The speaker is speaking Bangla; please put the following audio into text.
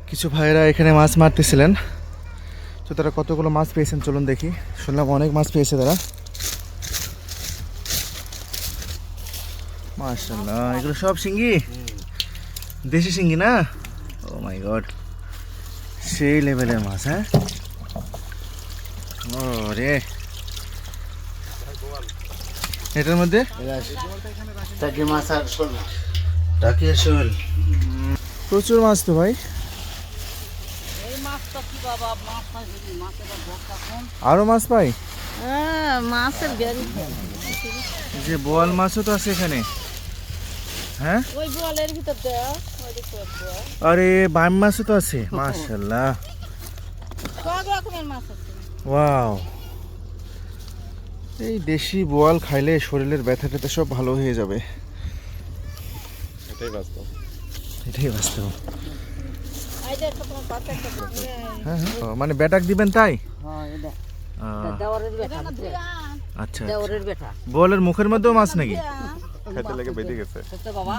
কিছু ভাইয়েরা এখানে মাছ মারতেছিলেন, তো তারা কতগুলো মাছ পেয়েছেন চলুন দেখি। শুনলাম অনেক মাছ পেয়েছে তারা। মাশাআল্লাহ, এগুলো সব শিঙ্গি, দেশি শিঙ্গি না? ও মাই গড, সেই লেভেলের মাছ। হ্যাঁ, ও রে, এটার মধ্যে টাকি মাছ আর শোল মাছ। টাকি আর শোল, প্রচুর মাছ তো ভাই। আরো মাছ পাই, মাছের গাড়ি যে বোয়াল মাছও তো আছে এখানে। হ্যাঁ, ওই বোয়ালের ভিতর দেওয়া আরে বাইম মাছও তো আছে। মাশাআল্লাহ, সব রকমের মাছ আছে। ওয়াও, এই দেশি বোয়াল খাইলে শরীরের ব্যথা ট্যাথা সব ভালো হয়ে যাবে। এটাই বাস্তব। এটাই বাস্তব। এই যে তোমার পাশে একটা হ্যাঁ হ্যাঁ, ও, মানে ব্যাটাক দিবেন তাই? হ্যাঁ, এটা আহ, দেওয়ারের বেটা। আচ্ছা, দেওয়ারের বেটা। বোয়ালের মুখের মধ্যেও মাছ নাকি? খাইতে লেগে বেঁধে গেছে। সত্য বাবা।